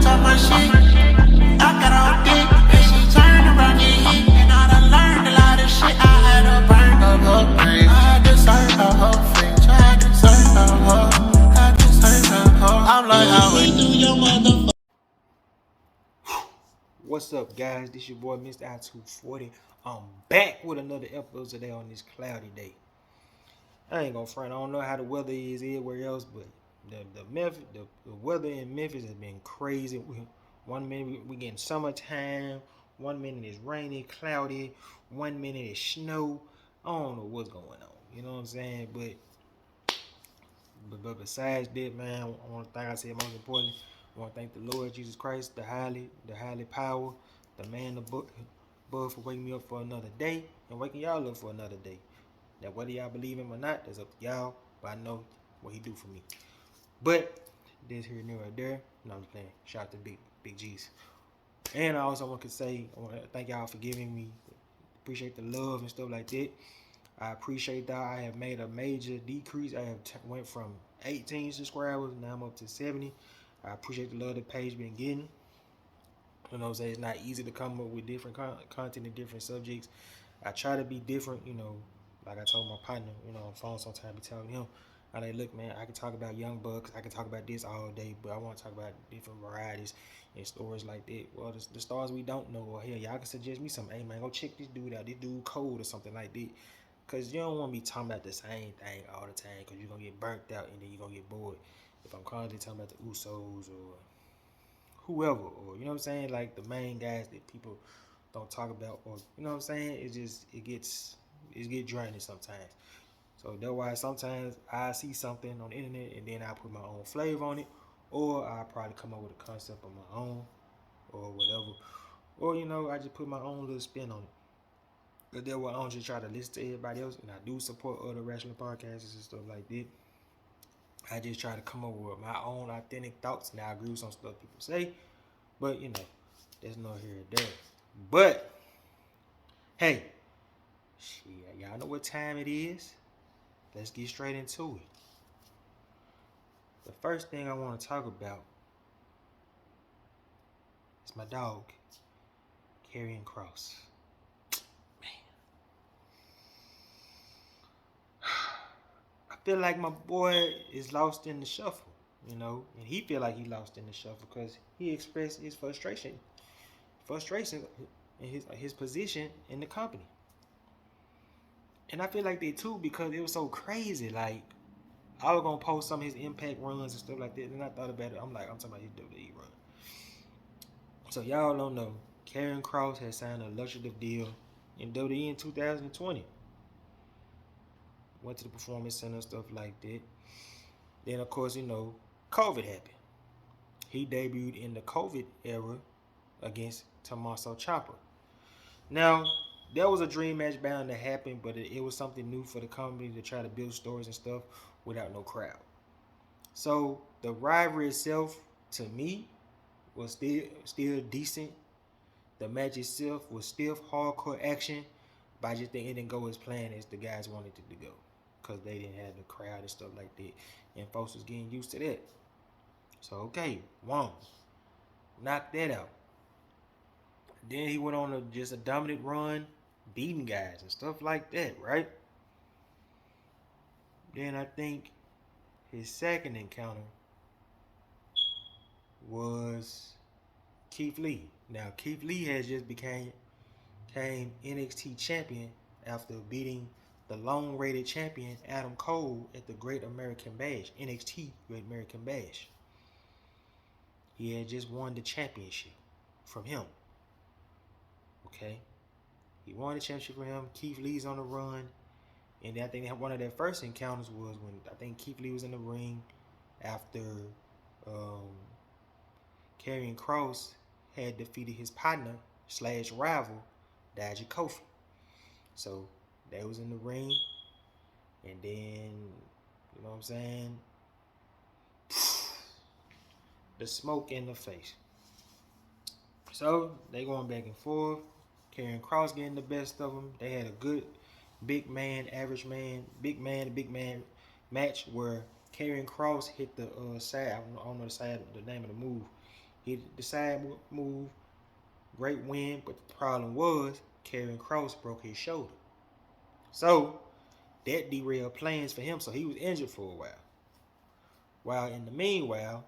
talk my shit. I got on dick, and she turned around and hit. And I done learned a lot of shit. I had her burn up her brain. I deserve her face. I deserve her. I deserve her. I'm like, how we do your motherfucker. What's up, guys? This your boy, Mr. I240. I'm back with another episode today on this cloudy day. I ain't gonna front. I don't know how the weather is everywhere else, but the weather in Memphis has been crazy. One minute we getting summertime, 1 minute it's rainy, cloudy, 1 minute it's snow. I don't know what's going on. You know what I'm saying? But besides that, man, I want to thank. I said most important. I want to thank the Lord Jesus Christ, the highly power, the man above for waking me up for another day and waking y'all up for another day. Now, whether y'all believe him or not, that's up to y'all. But I know what he do for me. But this here, near right there. No, I'm just playing. Shout out to Big G's. And I also want to say, I want to thank y'all for giving me. Appreciate the love and stuff like that. I appreciate that. I have made a major decrease. I have went from 18 subscribers, now I'm up to 70. I appreciate the love the page been getting. You know what I'm saying? It's not easy to come up with different content and different subjects. I try to be different, you know, like I told my partner, you know, on the phone sometimes, be telling him, I like, look, man, I can talk about Young Bucks, I can talk about this all day, but I want to talk about different varieties and stories like that. Well, the stars we don't know, or hell, y'all can suggest me some, hey, man, go check this dude out, this dude cold or something like that. Because you don't want me talking about the same thing all the time because you're going to get burnt out and then you're going to get bored. If I'm constantly talking about the Usos or whoever, or, you know what I'm saying, like the main guys that people don't talk about, or, you know what I'm saying, it gets draining sometimes. So that's why sometimes I see something on the internet and then I put my own flavor on it, or I probably come up with a concept of my own or whatever. Or, you know, I just put my own little spin on it. But that's why I don't just try to listen to everybody else, and I do support other wrestling podcasts and stuff like that. I just try to come up with my own authentic thoughts. Now I agree with some stuff people say, but you know, there's no here or there. But hey, shit, y'all know what time it is. Let's get straight into it. The first thing I want to talk about is my dog, Karrion Kross. I feel like my boy is lost in the shuffle, you know, and he feel like he lost in the shuffle because he expressed his frustration in his position in the company. And I feel like they too because it was so crazy. Like, I was gonna post some of his Impact runs and stuff like that, and I thought about it. I'm talking about his WWE run. So y'all don't know, Karrion Kross has signed a lucrative deal in WWE in 2020. Went to the Performance Center and stuff like that. Then of course, you know, COVID happened. He debuted in the COVID era against Tommaso Ciampa. Now, that was a dream match bound to happen, but it was something new for the company to try to build stories and stuff without no crowd. So the rivalry itself, to me, was still decent. The match itself was still hardcore action, but I just think it didn't go as planned as the guys wanted it to go, because they didn't have the crowd and stuff like that, and folks was getting used to that. So okay, one, knock that out. Then he went on just a dominant run, beating guys and stuff like that, right? Then I think his second encounter was Keith Lee. Now Keith Lee has just became NXT champion after beating the long-rated champion Adam Cole at the Great American Bash, NXT Great American Bash. He had just won the championship from him. Okay, he won the championship from him. Keith Lee's on the run, and I think one of their first encounters was when I think Keith Lee was in the ring after Karrion Kross had defeated his partner / rival Daji Kofi. So they was in the ring, and then, you know what I'm saying, the smoke in the face. So they going back and forth. Karrion Kross getting the best of them. They had a good big man, average man, big man match where Karrion Kross hit the side. I don't know the name of the move. He decided move, great win, but the problem was Karrion Kross broke his shoulder. So that derailed plans for him, so he was injured for a while. While in the meanwhile,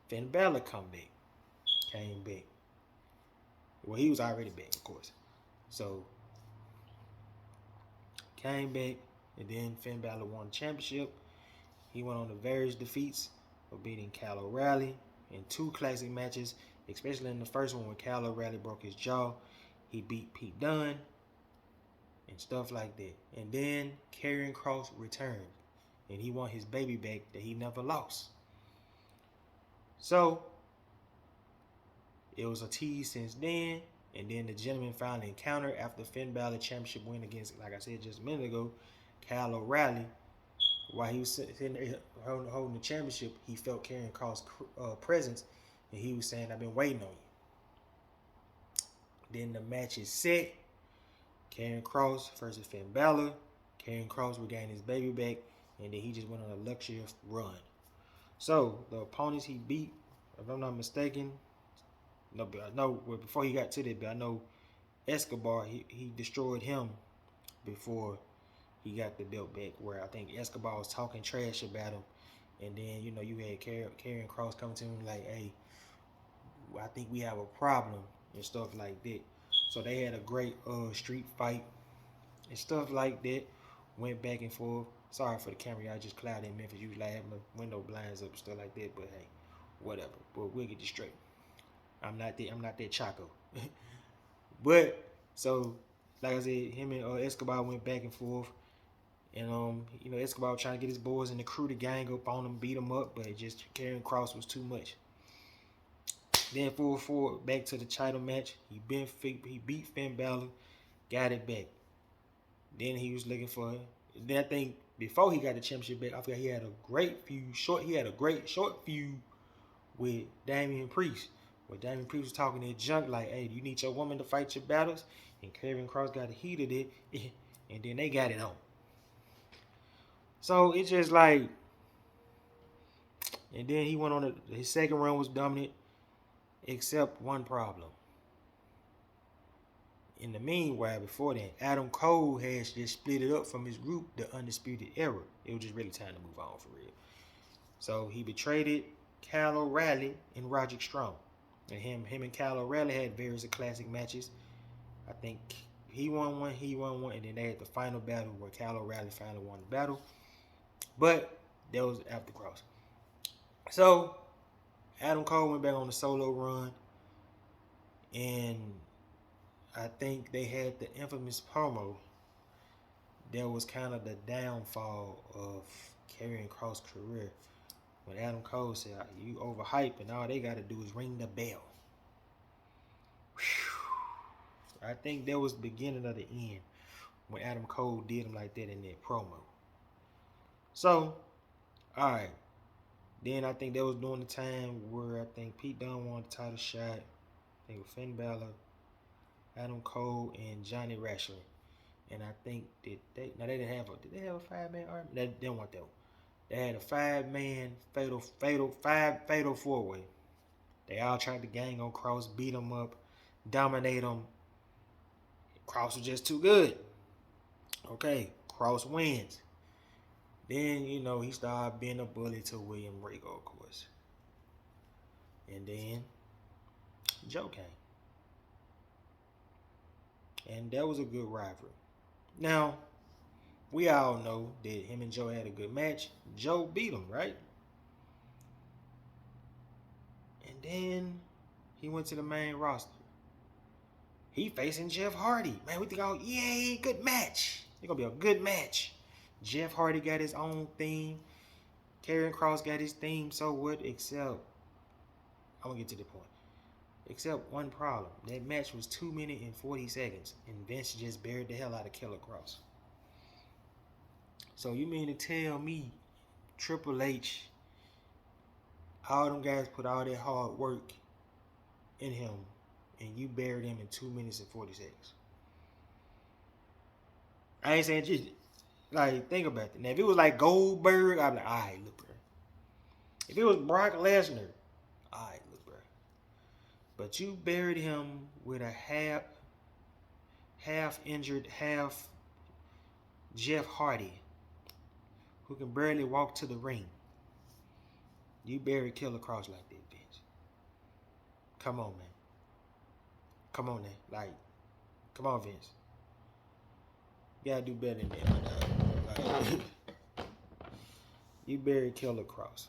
Finn Balor came back. Well, he was already back, of course. So came back, and then Finn Balor won the championship. He went on to various defeats of beating Kyle O'Reilly in 2 classic matches, especially in the first one when Kyle O'Reilly broke his jaw. He beat Pete Dunne and stuff like that. And then Karrion Kross returned, and he won his baby back that he never lost. So it was a tease since then, and then the gentlemen finally encountered after Finn Balor championship win against, like I said just a minute ago, Kyle O'Reilly. While he was sitting there holding the championship, he felt Karrion Kross' presence, and he was saying, "I've been waiting on you." Then the match is set. Karrion Kross versus Finn Balor. Karrion Kross regained his baby back, and then he just went on a luxurious run. So the opponents he beat, if I'm not mistaken, no, but I know before he got to that, but I know Escobar, he destroyed him before he got the belt back, where I think Escobar was talking trash about him. And then, you had Karrion Kross coming to him like, "Hey, I think we have a problem," and stuff like that. So they had a great street fight and stuff like that. Went back and forth. Sorry for the camera, y'all, just clouded in Memphis. Usually I have my window blinds up and stuff like that, but hey, whatever. But we'll get this straight. I'm not that Chaco. But so, like I said, him and Escobar went back and forth. And Escobar was trying to get his boys and the crew to gang up on him, beat him up, but just Karrion Kross was too much. Then forward back to the title match. He beat Finn Balor, got it back. Then he was looking for. Then I think before he got the championship back, I forgot he had a great short feud with Damian Priest, where Damian Priest was talking that junk like, "Hey, you need your woman to fight your battles," and Karrion Kross got the heat of it, and then they got it on. So it's just like, and then he went on his second run was dominant, except one problem. In the meanwhile, before that, Adam Cole has just split it up from his group, the Undisputed Era. It was just really time to move on for real. So he betrayed Kyle O'Reilly and Roderick Strong. And him and Kyle O'Reilly had various classic matches. I think he won one, and then they had the final battle where Kyle O'Reilly finally won the battle. But that was after Kross. So Adam Cole went back on the solo run, and I think they had the infamous promo that was kind of the downfall of Karrion Kross' career, when Adam Cole said, "You overhyped, and all they got to do is ring the bell." Whew. I think that was the beginning of the end when Adam Cole did him like that in that promo. So, all right. Then I think that was during the time where I think Pete Dunne won the title shot. I think with Finn Balor, Adam Cole, and Johnny Wrestling. And I think did they have a 5-man army? They didn't want that one. They had a 5-man fatal 4-way. They all tried to gang on Kross, beat him up, dominate him. Kross was just too good. Okay, Kross wins. Then, he started being a bully to William Regal, of course. And then Joe came. And that was a good rivalry. Now, we all know that him and Joe had a good match. Joe beat him, right? And then he went to the main roster. He facing Jeff Hardy. Man, we think, yay, good match. It's going to be a good match. Jeff Hardy got his own theme. Karrion Kross got his theme. So what? Except, I'm going to get to the point. Except one problem. That match was 2 minutes and 40 seconds. And Vince just buried the hell out of Killer Kross. So you mean to tell me Triple H, all them guys put all that hard work in him, and you buried him in 2 minutes and 40 seconds? I ain't saying just, think about that. Now, if it was like Goldberg, I'd be like, all right, look, bro. If it was Brock Lesnar, all right. But you buried him with a half injured, half Jeff Hardy, who can barely walk to the ring. You buried Killer Kross like that, bitch. Come on, man. Come on, man. Like, come on, Vince. You gotta do better than that, my dog. Like, you buried Killer Kross.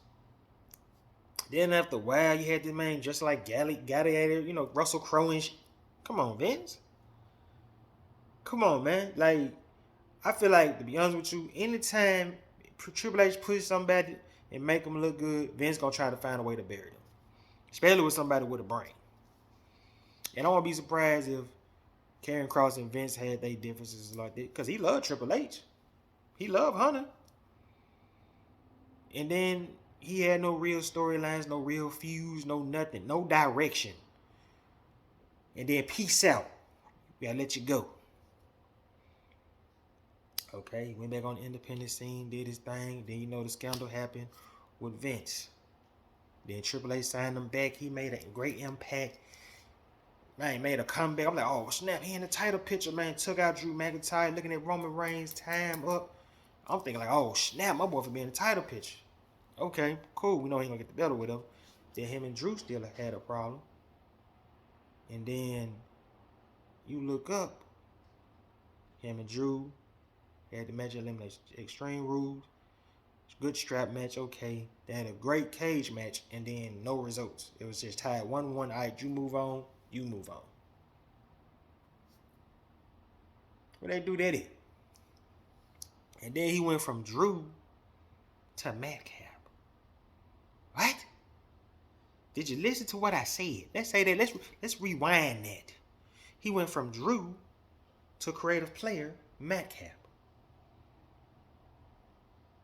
Then after a while, you had this man just like Gladiator, you know, Russell Crowe and shit. Come on, Vince. Come on, man. Like, I feel like, to be honest with you, anytime Triple H push somebody and make them look good, Vince gonna try to find a way to bury them. Especially with somebody with a brain. And I won't be surprised if Karrion Kross and Vince had their differences like that. Because he loved Triple H. He loved Hunter. And then he had no real storylines, no real feuds, no nothing, no direction. And then peace out. We gotta let you go. Okay, he went back on the independent scene, did his thing. Then, you know, the scandal happened with Vince. Then Triple H signed him back. He made a great impact. Man, he made a comeback. I'm like, oh, snap. He in the title picture, man. Took out Drew McIntyre, looking at Roman Reigns, time up. I'm thinking like, oh, snap, my boy for being in the title picture. Okay, cool. We know he ain't gonna get the better with him. Then him and Drew still had a problem. And then you look up, him and Drew had the match elimination Extreme Rules. Good strap match, okay. They had a great cage match, and then no results. It was just tied 1-1. All right, you move on, you move on. What they do that? And then he went from Drew to Madcap. What? Did you listen to what I said? Let's say that. Let's rewind that. He went from Drew to creative player Madcap.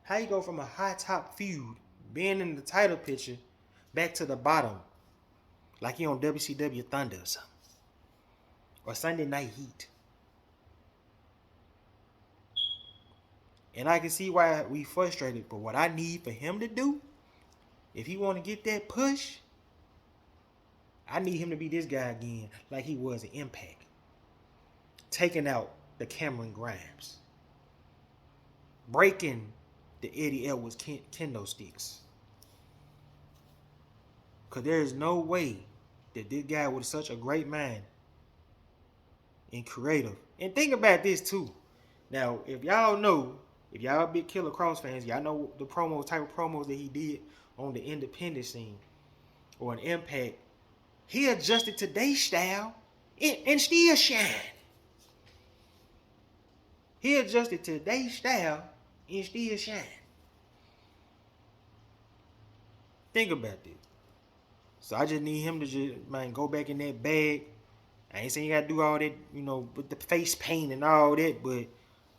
How you go from a high top feud, being in the title picture, back to the bottom, like you on WCW Thunder or something, or Sunday Night Heat? And I can see why we frustrated, but what I need for him to do, if he want to get that push, I need him to be this guy again, like he was in Impact, taking out the Cameron Grimes, breaking the Eddie Edwards kendo sticks. Because there is no way that this guy with such a great mind and creative. And think about this too. Now, if y'all know, if y'all big Killer Kross fans, y'all know the type of promos that he did on the independent scene or an Impact. He adjusted to their style and still shine. He adjusted to their style and still shine. Think about this. So I just need him to just, man, go back in that bag. I ain't saying you gotta do all that, you know, with the face paint and all that, but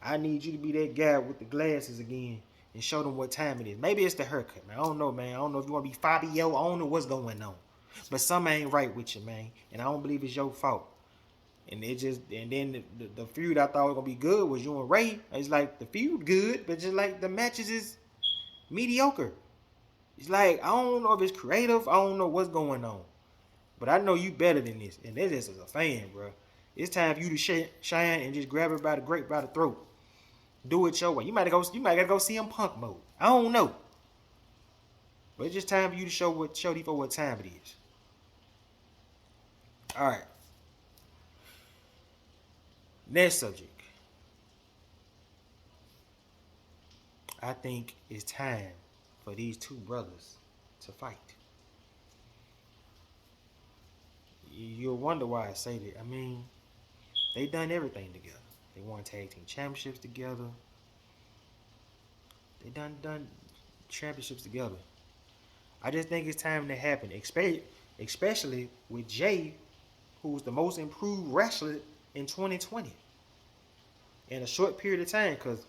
I need you to be that guy with the glasses again and show them what time it is. Maybe it's the haircut, man. I don't know, man. I don't know if you want to be Fabio. I don't know what's going on. But something ain't right with you, man. And I don't believe it's your fault. And then the feud I thought was gonna be good was you and Ray. It's like the feud good, but just like the matches is mediocre. It's like, I don't know if it's creative. I don't know what's going on. But I know you better than this. And this is a fan, bro. It's time for you to shine and just grab it by the throat. Do it your way. You might gotta go CM Punk mode. I don't know. But it's just time for you to show these for what time it is. Alright. Next subject. I think it's time for these two brothers to fight. You'll wonder why I say that. I mean, they done everything together. They won tag team championships together. They done championships together. I just think it's time to happen, especially with Jay, who's the most improved wrestler in 2020 in a short period of time. Because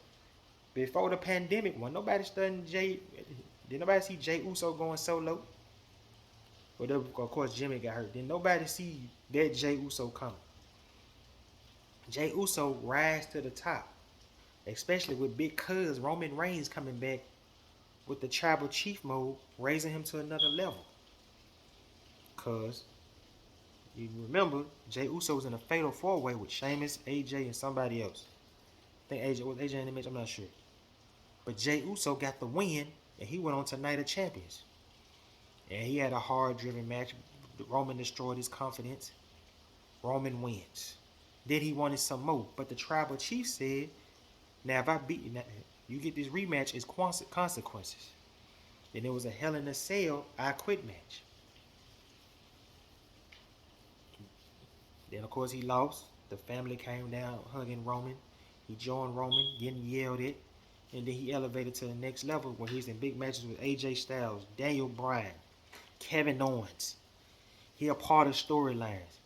before the pandemic, when nobody studying Jay, did nobody see Jay Uso going solo? Well, of course, Jimmy got hurt. Did nobody see that Jay Uso coming? Jay Uso rise to the top, especially with Big Cuz Roman Reigns coming back with the tribal chief mode, raising him to another level. Cuz You remember, Jey Uso was in a fatal 4-way with Sheamus, AJ, and somebody else. I think AJ was AJ in the match. I'm not sure. But Jey Uso got the win, and he went on to Night of Champions. And he had a hard-driven match. Roman destroyed his confidence. Roman wins. Then he wanted some more. But the Tribal Chief said, now if I beat you, you get this rematch as consequences. Then it was a Hell in a Cell I Quit match. Then, of course, he lost. The family came down hugging Roman. He joined Roman, getting yelled at. And then he elevated to the next level where he's in big matches with AJ Styles, Daniel Bryan, Kevin Owens. He a part of storylines.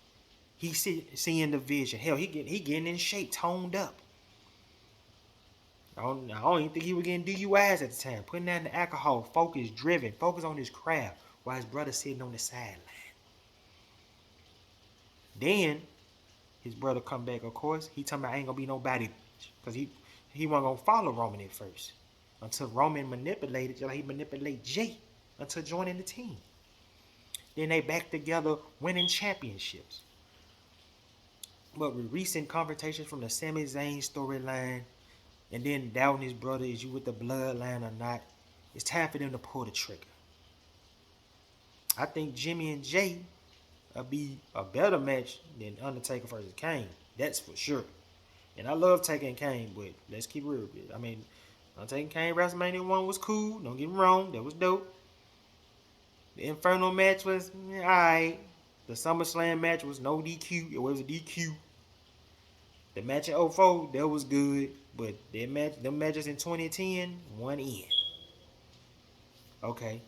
He seeing the vision. Hell, he getting in shape, toned up. I don't even think he was getting DUIs at the time. Putting down the alcohol, focus, driven, focus on his craft, while his brother sitting on the sideline. Then his brother come back, of course. He talking about ain't gonna be nobody, because he wasn't gonna follow Roman at first, until Roman manipulated, just like he manipulated Jey, until joining the team. Then they back together, winning championships. But with recent confrontations from the Sami Zayn storyline, and then doubting his brother, is you with the bloodline or not, it's time for them to pull the trigger. I think Jimmy and Jey will be a better match than Undertaker versus Kane. That's for sure. And I love taking Kane, but let's keep it real. I mean, Undertaker Kane WrestleMania 1 was cool. Don't get me wrong. That was dope. The Inferno match was alright. The SummerSlam match was no DQ. It was a DQ. The match in 04, that was good. But them matches in 2010, one end. Okay.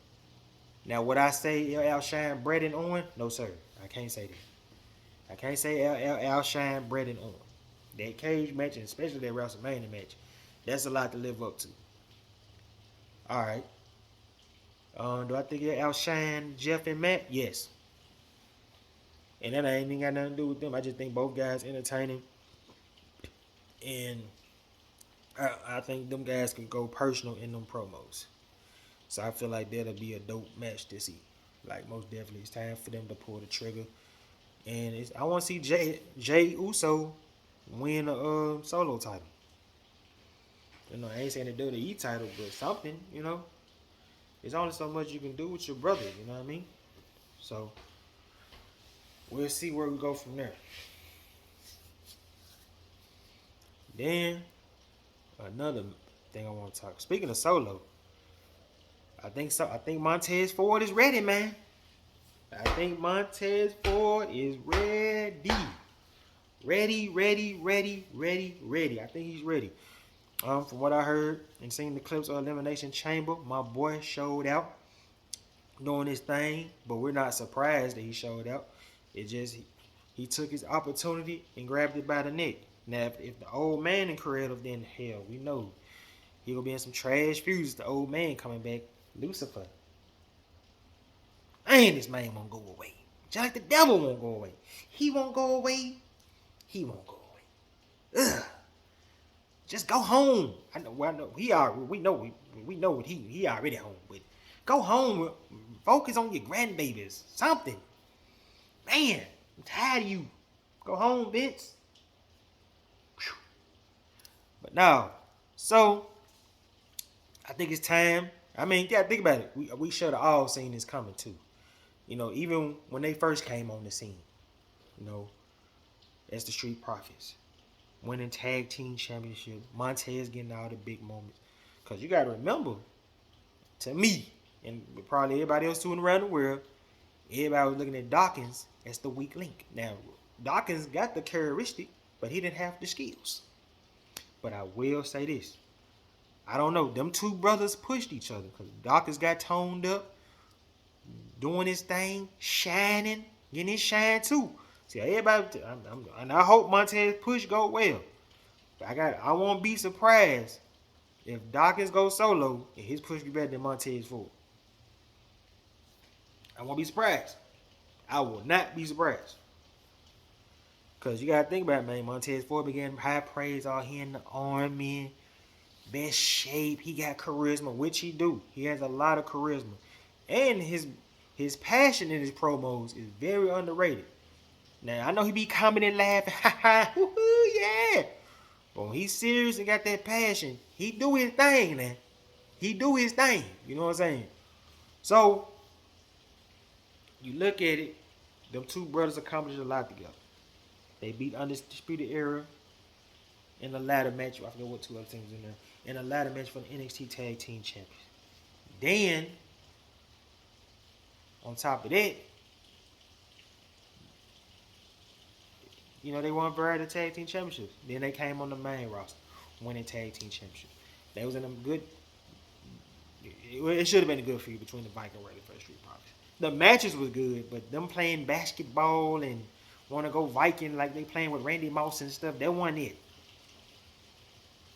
Now, would I say outshine Bret and Owen? No, sir. I can't say that. I can't say outshine Bret and Owen. That cage match, and especially that WrestleMania match, that's a lot to live up to. All right. Do I think it outshine Jeff and Matt? Yes. And that ain't even got nothing to do with them. I just think both guys entertaining. And I think them guys can go personal in them promos. So I feel like that'll be a dope match to see. Like, most definitely, it's time for them to pull the trigger. And I want to see Jey Uso win a solo title. You know, I ain't saying the WWE title, but something, you know. There's only so much you can do with your brother, you know what I mean? So, we'll see where we go from there. Then, another thing I want to talk. Speaking of solo, I think Montez Ford is ready, man. I think Montez Ford is ready. Ready. I think he's ready. From what I heard and seen the clips of Elimination Chamber, my boy showed out doing his thing, but we're not surprised that he showed out. It just he took his opportunity and grabbed it by the neck. Now, if the old man in creative, then hell, we know he gonna be in some trash feuds. The old man coming back, Lucifer. And this man won't go away. Just like the devil won't go away. He won't go away. He won't go away. Ugh. Just go home. I know. We know what he already home. But go home. Focus on your grandbabies. Something. Man, I'm tired of you. Go home, Vince. Whew. But no. So I think it's time. I mean, yeah, think about it. We should have all seen this coming too. You know, even when they first came on the scene, you know, as the Street Profits, winning tag team championship, Montez getting all the big moments. Because you got to remember, to me, and probably everybody else too around the world, everybody was looking at Dawkins as the weak link. Now, Dawkins got the characteristic, but he didn't have the skills. But I will say this. I don't know. Them two brothers pushed each other because Dawkins got toned up, doing his thing, shining, getting his shine too. See, everybody, and I hope Montez push go well. But I won't be surprised if Dawkins goes solo and his push be better than Montez Ford. I won't be surprised. I will not be surprised. Because you got to think about it, man. Montez Ford began high praise all here in the Army. Best shape. He got charisma, which he do. He has a lot of charisma. And his passion in his promos is very underrated. Now I know he be commenting, laughing, ha ha, woohoo, yeah. But when he's serious and got that passion, he do his thing, man. He do his thing. You know what I'm saying? So you look at it, them two brothers accomplished a lot together. They beat Undisputed Era in the ladder match. I forget what two other teams in there. In a ladder match for the NXT Tag Team Champions. Then, on top of that, you know, they won variety tag team championships. Then they came on the main roster, winning tag team championship. They was in a good. It should have been a good feud between the Viking Raiders and Street Profits. The matches was good, but them playing basketball and want to go Viking like they playing with Randy Moss and stuff, that wasn't it.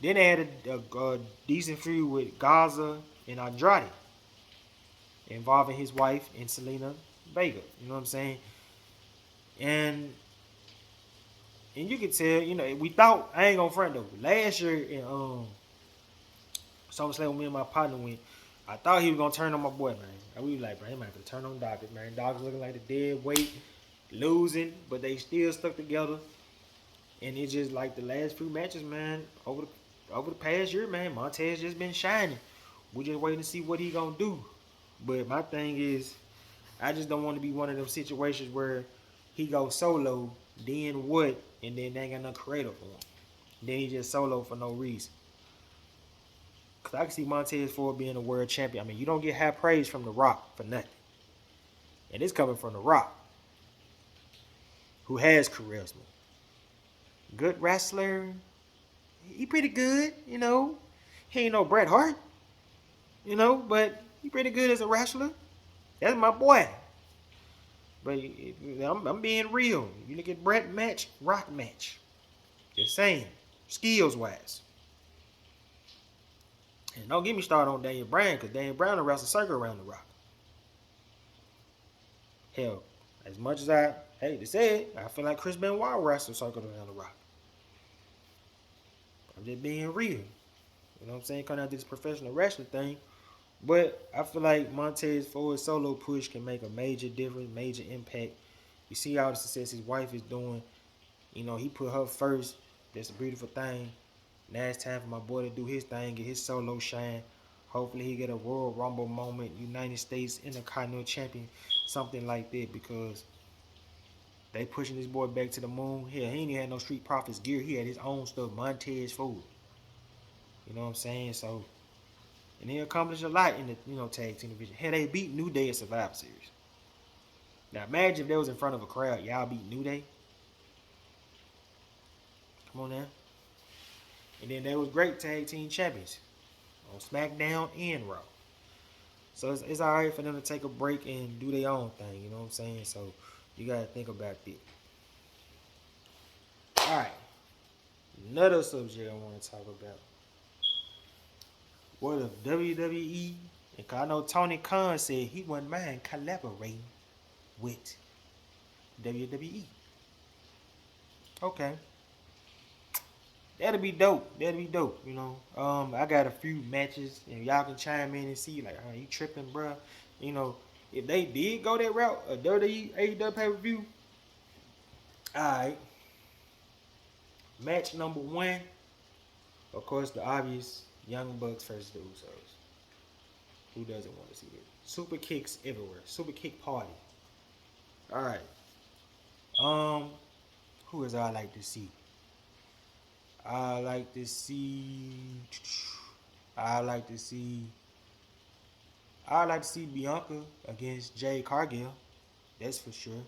Then they had a decent feud with Gaza and Andrade, involving his wife and Selena Vega. You know what I'm saying? And you can tell, you know, we thought, I ain't gonna front though, last year in SummerSlam when me and my partner went, I thought he was gonna turn on my boy, man. And we were like, bro, he might have to turn on Dawkins, man. Dawkins looking like the dead weight, losing, but they still stuck together. And it's just like the last few matches, man, over the past year, man, Montez just been shining. We just waiting to see what he gonna do. But my thing is, I just don't want to be one of them situations where he goes solo, then what, and then they ain't got no creative for him. Then he just solo for no reason. Because I can see Montez Ford being a world champion. I mean, you don't get high praise from The Rock for nothing. And it's coming from The Rock, who has charisma. Good wrestler. He pretty good, you know. He ain't no Bret Hart, you know, but he pretty good as a wrestler. That's my boy. But I'm being real. You look at Bret match, Rock match. Just saying. Skills-wise. And don't get me started on Daniel Bryan, because Daniel Bryan will wrestle circle around The Rock. Hell, as much as I hate to say it, I feel like Chris Benoit wrestled circle around The Rock. I'm just being real. You know what I'm saying? Coming out this professional wrestling thing. But I feel like Montez Ford's solo push can make a major difference, major impact. You see all the success his wife is doing. You know, he put her first. That's a beautiful thing. Now it's time for my boy to do his thing, get his solo shine. Hopefully he get a Royal Rumble moment, United States Intercontinental Champion, something like that, because they pushing this boy back to the moon. Hell, he ain't even had no Street Profits gear. He had his own stuff, Montez Ford. You know what I'm saying? So, and he accomplished a lot in the, you know, tag team division. Hell, they beat New Day at Survivor Series. Now imagine if they was in front of a crowd, y'all beat New Day. Come on now. And then they was great tag team champions on SmackDown and Raw. So it's all right for them to take a break and do their own thing. You know what I'm saying? So you got to think about that. All right. Another subject I want to talk about. What if WWE, and I know Tony Khan said he wouldn't mind collaborating with WWE. Okay. That'll be dope. That'll be dope, you know. I got a few matches, and y'all can chime in and see, like, you tripping, bruh? You know, if they did go that route, a WWE AEW pay-per-view, alright. Match number 1, of course, the obvious Young Bucks versus the Usos. Who doesn't want to see it? Super kicks everywhere. Super kick party. Alright. Who is I like to see? I like to see Bianca against Jade Cargill. That's for sure.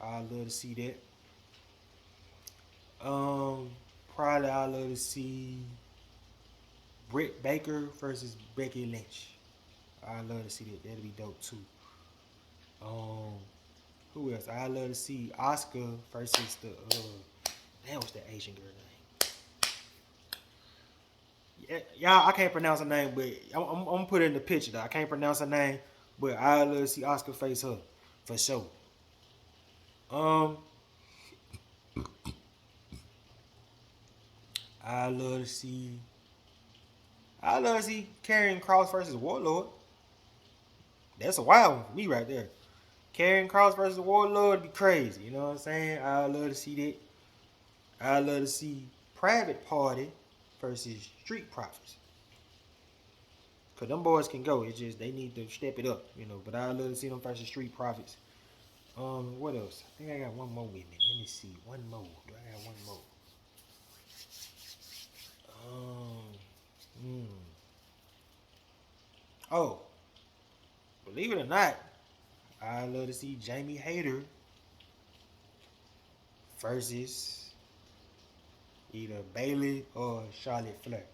I love to see that. Probably I love to see Britt Baker versus Becky Lynch. I love to see that. That'll be dope too. Who else? I love to see Asuka versus the what's that Asian girl name? Yeah, y'all, I can't pronounce her name, but I'm gonna put it in the picture though. I can't pronounce her name, but I love to see Asuka face her for sure. I love to see Karrion Kross versus Warlord. That's a wild one for me right there. Karrion Kross versus the Warlord would be crazy. You know what I'm saying? I love to see that. I love to see Private Party versus Street Profits. Cause them boys can go. It's just they need to step it up, you know. But I love to see them versus Street Profits. What else? I think I got one more with me. Let me see. One more. Do I got one more? Oh, believe it or not, I love to see Jamie Hayter versus either Bayley or Charlotte Flair.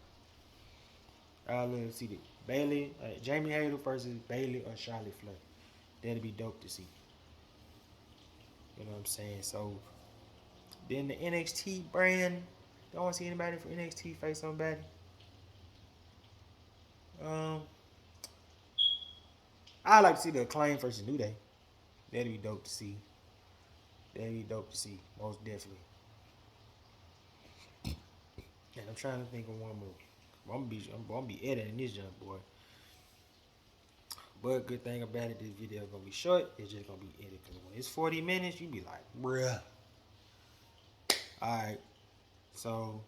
I love to see that. Jamie Hayter versus Bayley or Charlotte Flair. That'd be dope to see. You know what I'm saying? So then the NXT brand. Don't want to see anybody from NXT face somebody. I like to see the Acclaim versus New Day. That'd be dope to see. Most definitely. And I'm trying to think of one more. I'm gonna be editing this junk, boy. But good thing about it, this video gonna be short. It's just gonna be edited. Cause when it's 40 minutes, you be like, bruh. Alright. So,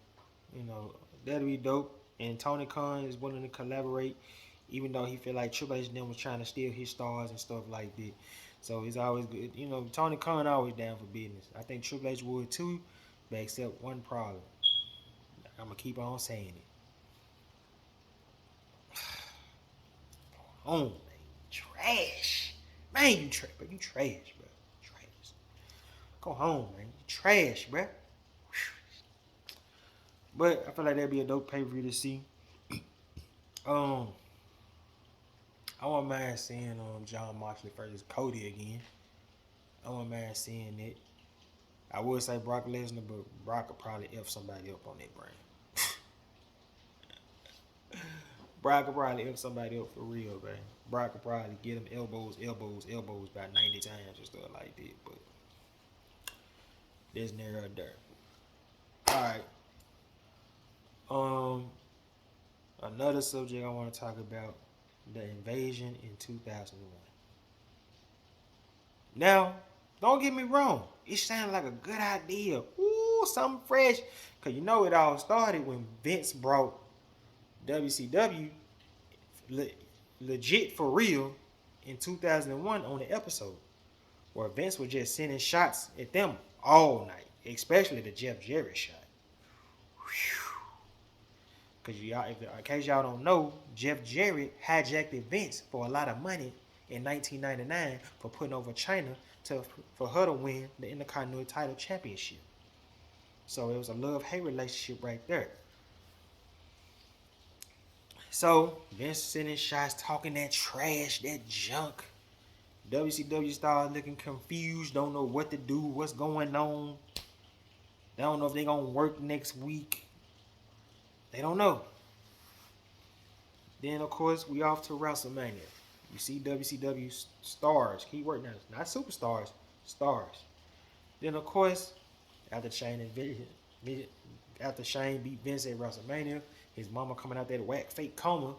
you know, that'll be dope. And Tony Khan is willing to collaborate, even though he feel like Triple H then was trying to steal his stars and stuff like that. So it's always good. You know, Tony Khan always down for business. I think Triple H would too, but except one problem. I'm gonna keep on saying it. Oh man, trash. Man, you trash, bro. You trash, bro. Trash. Go home, man. You trash, bro. But I feel like that'd be a dope pay-per-view to see. I wouldn't mind seeing John Moxley versus Cody again. I wouldn't mind seeing it. I would say Brock Lesnar, but Brock could probably F somebody up on that brand. Brock could probably F somebody up for real, man. Brock could probably get him elbows about 90 times and stuff like that. But there's near there. Alright. Another subject I want to talk about, the invasion in 2001. Now, don't get me wrong, it sounded like a good idea. Ooh, something fresh. Cause you know it all started when Vince brought WCW legit for real in 2001 on the episode, where Vince was just sending shots at them all night, especially the Jeff Jarrett shot. Because in case y'all don't know, Jeff Jarrett hijacked Vince for a lot of money in 1999 for putting over China for her to win the Intercontinental Title Championship. So it was a love-hate relationship right there. So Vince sending shots, talking that trash, that junk. WCW started looking confused, don't know what to do, what's going on. They don't know if they're going to work next week. They don't know. Then, of course, we off to WrestleMania. You see WCW stars. Keyword now, not superstars, stars. Then, of course, after Shane beat Vince at WrestleMania, his mama coming out that whack fake coma,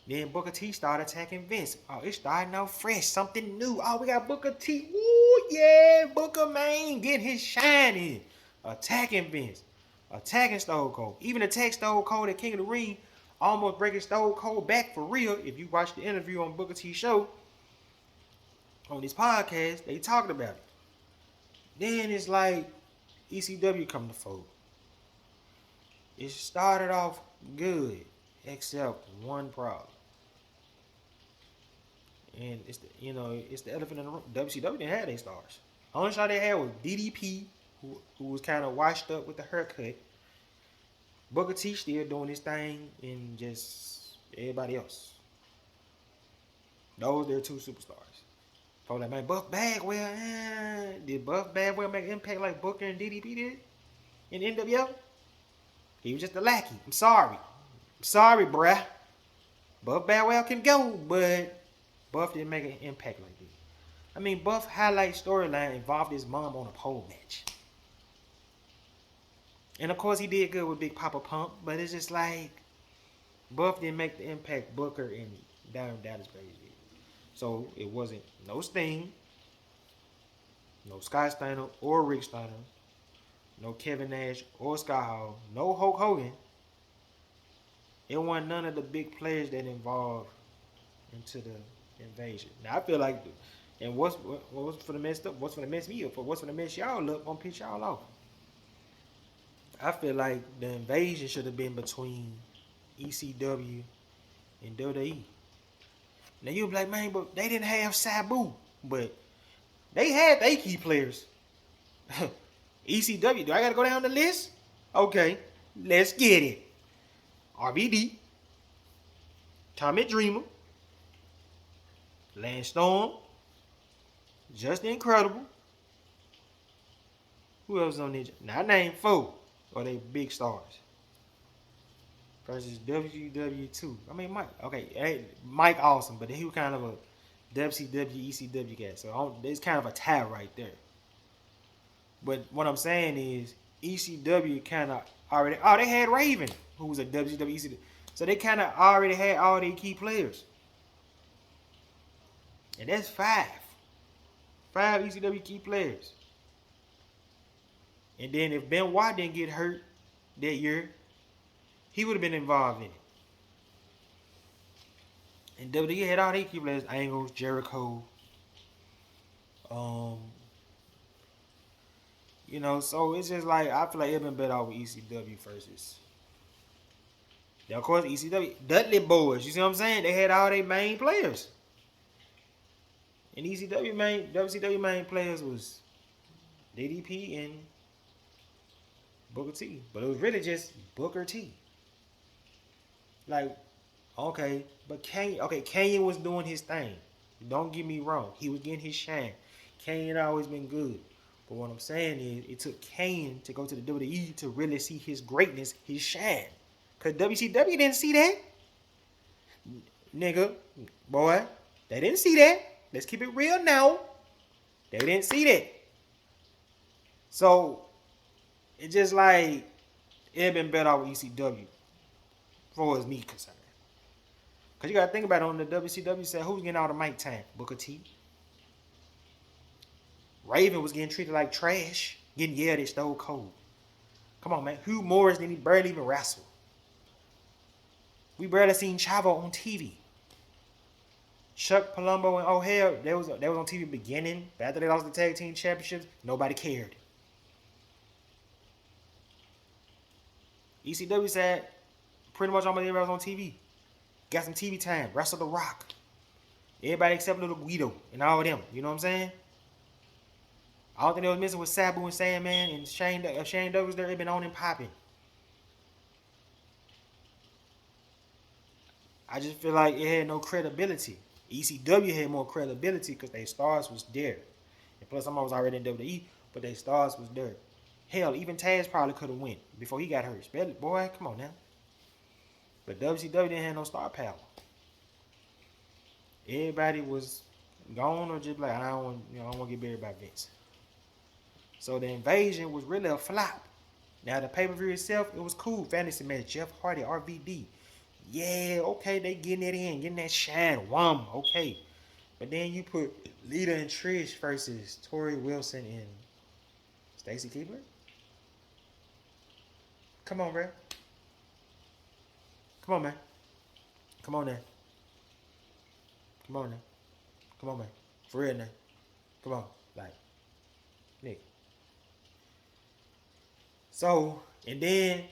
then Booker T started attacking Vince. Oh, it's starting out fresh, something new. Oh, we got Booker T. Ooh, yeah, Booker, man, getting his shine in. Attacking Vince. Attacking Stone Cold. Even attacked Stone Cold at King of the Ring, almost breaking Stone Cold back for real. If you watch the interview on Booker T's show, on this podcast, they talked about it. Then it's like ECW coming to fold. It started off good, except one problem. And it's the elephant in the room. WCW didn't have their stars. Only star they had was DDP, who was kind of washed up with the haircut. Booker T still doing his thing, and just everybody else. Those are two superstars. So like, man, Buff Bagwell, did Buff Bagwell make an impact like Booker and DDP did in NWO? He was just a lackey. I'm sorry, bruh. Buff Bagwell can go, but Buff didn't make an impact like that. I mean, Buff highlight storyline involved his mom on a pole match. And of course he did good with Big Papa Pump, but it's just like Buff didn't make the impact Booker and Dallas Page did. So it wasn't no Sting, No Scott Steiner or Rick Steiner. No Kevin Nash or Scott Hall. No Hulk Hogan. It wasn't none of the big players that involved into the invasion. Now I feel like, and what's for the messed up? What's for the mess me up? What's for the mess y'all up? Gonna piss y'all off. I feel like the invasion should have been between ECW and WWE. Now you'll be like, man, but they didn't have Sabu, but they had their key players. ECW, do I gotta go down the list? Okay, let's get it. RVD, Tommy Dreamer, Lance Storm, Just the Incredible. Who else on this? Not named 4, or they big stars. Versus WCW2. I mean, Mike Awesome, but he was kind of a WCW, ECW guy. So there's kind of a tie right there. But what I'm saying is, ECW kind of already, they had Raven, who was a WCW, ECW. So they kind of already had all their key players. And that's 5. 5 ECW key players. And then if Benoit didn't get hurt that year, he would have been involved in it. And WWE had all their key players, Angles, Jericho. You know, so it's just like, I feel like it'd been better off with ECW versus. Now, of course, ECW, Dudley Boys, you see what I'm saying? They had all their main players. And WCW main players was DDP and Booker T. But it was really just Booker T. Like, okay, but Kane was doing his thing. Don't get me wrong. He was getting his shine. Kane had always been good. But what I'm saying is, it took Kane to go to the WWE to really see his greatness, his shine. Because WCW didn't see that. Nigga, boy, they didn't see that. Let's keep it real now. They didn't see that. So, it's just like, it'd been better off with ECW. As far as me concerned. Because you got to think about it, on the WCW side, who's getting all the mic time? Booker T. Raven was getting treated like trash. Getting yelled at Stone Cold. Come on, man. Hugh Morris didn't barely even wrestle. We barely seen Chavo on TV. Chuck Palumbo and O'Hare, they was on TV beginning. But after they lost the tag team championships, nobody cared. ECW said pretty much almost everybody was on TV. Got some TV time. Wrestle The Rock. Everybody except Little Guido and all of them. You know what I'm saying? All thing they was missing was Sabu and Sandman and Shane Douglas. They've been on and popping. I just feel like it had no credibility. ECW had more credibility because their stars was there. And plus, somebody was already in WWE, but their stars was there. Hell, even Taz probably could have went before he got hurt. Boy, come on now. But WCW didn't have no star power. Everybody was gone or just like, I don't want to get buried by Vince. So the invasion was really a flop. Now the pay-per-view itself, it was cool. Fantasy match, Jeff Hardy, RVD. Yeah, okay, they getting it in, getting that shine. Wham, okay. But then you put Lita and Trish versus Tori Wilson and Stacy Keibler. Come on, bro. Come on, man. Come on now. Come on now. Come on, man. For real now. Come on. Like, Nick. So, and then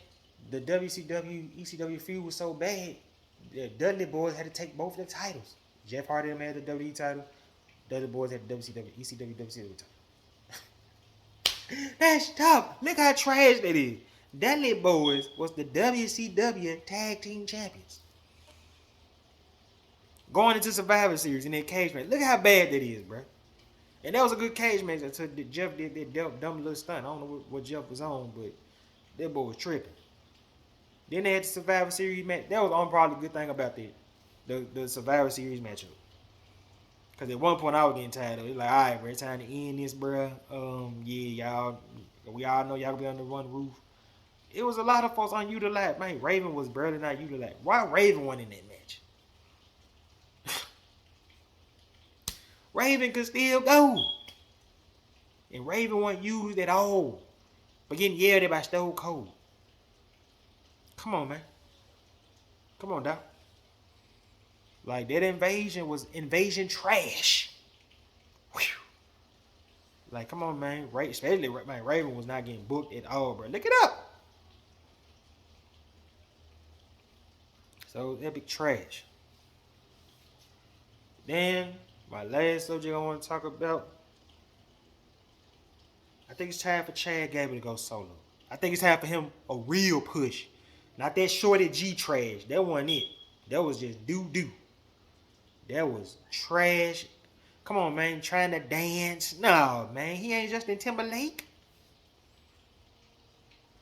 the WCW, ECW feud was so bad, the Dudley Boys had to take both the titles. Jeff Hardy had the WWE title. Dudley Boys had the ECW title. That's tough. Look how trash that is. Dudley Boys was the WCW Tag Team Champions. Going into Survivor Series in that cage match. Look how bad that is, bro. And that was a good cage match until Jeff did that dumb little stunt. I don't know what Jeff was on, but that boy was tripping. Then they had the Survivor Series match. That was the only probably good thing about the Survivor Series matchup. Because at one point I was getting tired of it. Like, all right, bro, it's time to end this, bro. Yeah, we all know y'all gonna be on the run roof. It was a lot of folks unutilized. Man, Raven was barely not utilized. Why Raven won in that match? Raven could still go. And Raven wasn't used at all. But getting yelled at by Stone Cold. Come on, man. Come on, Doc. Like, that invasion was invasion trash. Whew. Like, come on, man. Especially, man, Raven was not getting booked at all, bro. Look it up. So, epic trash. Then, my last subject I want to talk about, I think it's time for Chad Gable to go solo. I think it's time for him a real push. Not that Shorty G trash. That wasn't it. That was just doo-doo. That was trash. Come on, man. Trying to dance. No, man. He ain't Justin Timberlake.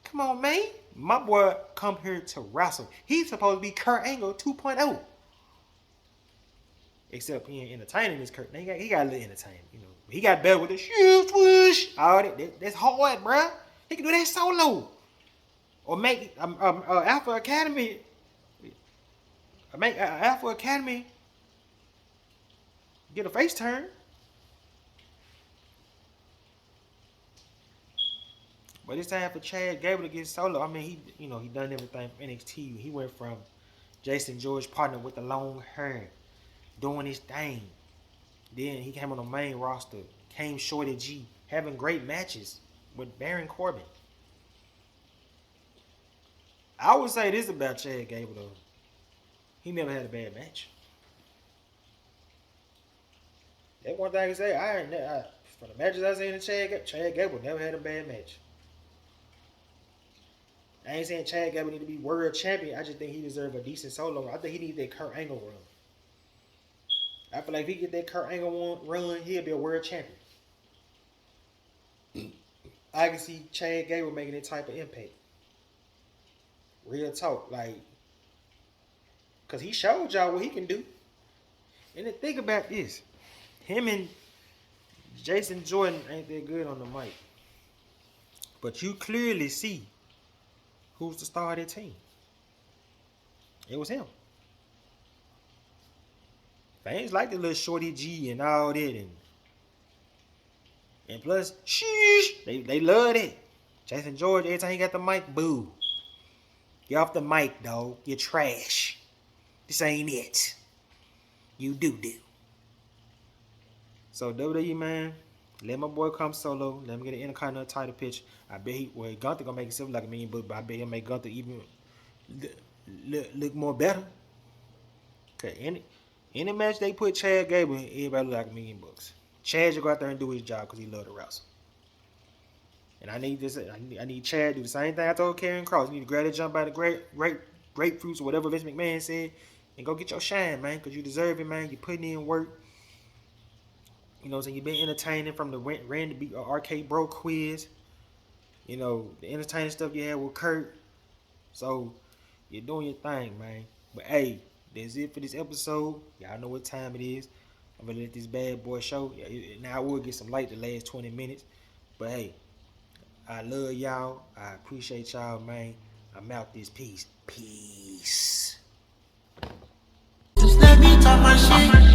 Come on, man. My boy come here to wrestle. He's supposed to be Kurt Angle 2.0. Except he ain't entertaining this Kurt. He got a little entertainment, you know. He got better with the swoosh. All that's hard, bruh. He can do that solo. Or make Alpha Academy. Make Alpha Academy get a face turn. But it's time for Chad Gable to get solo. I mean, he done everything for NXT. He went from Jason George partner with the long hair, doing his thing. Then he came on the main roster, came Shorty G, having great matches with Baron Corbin. I would say this about Chad Gable though. He never had a bad match. That's one thing I can say. For the matches I seen in Chad Gable never had a bad match. I ain't saying Chad Gable need to be world champion. I just think he deserves a decent solo run. I think he needs that Kurt Angle run. I feel like if he get that Kurt Angle run, he'll be a world champion. I can see Chad Gable making that type of impact. Real talk, like, cause he showed y'all what he can do. And then think about this: him and Jason Jordan ain't that good on the mic, but you clearly see who's the star of that team. It was him. Fans like the little Shorty G and all that, and plus, sheesh, they love it. Jason George, every time he got the mic, boo. Get off the mic, dog. You're trash. This ain't it. You do. So WWE, man, let my boy come solo. Let him get an Intercontinental title pitch. I bet Gunther gonna make himself like $1 million, but I bet he'll make Gunther even look more better. Okay, any match they put Chad Gable in, everybody look like $1 million. Chad should go out there and do his job because he love to wrestle. And I need Chad to do the same thing I told Karrion Kross. You need to grab that jump by the grapefruits or whatever Vince McMahon said, and go get your shine, man, because you deserve it, man. You're putting in work. You know what I'm saying? You've been entertaining from the Randy Arcade Bro quiz. You know, the entertaining stuff you had with Kurt. So, you're doing your thing, man. But, hey, that's it for this episode. Y'all know what time it is. I'm going to let this bad boy show. Now, I will get some light the last 20 minutes. But, hey, I love y'all. I appreciate y'all, man. I'm out this piece. Peace. Just let me talk my shit.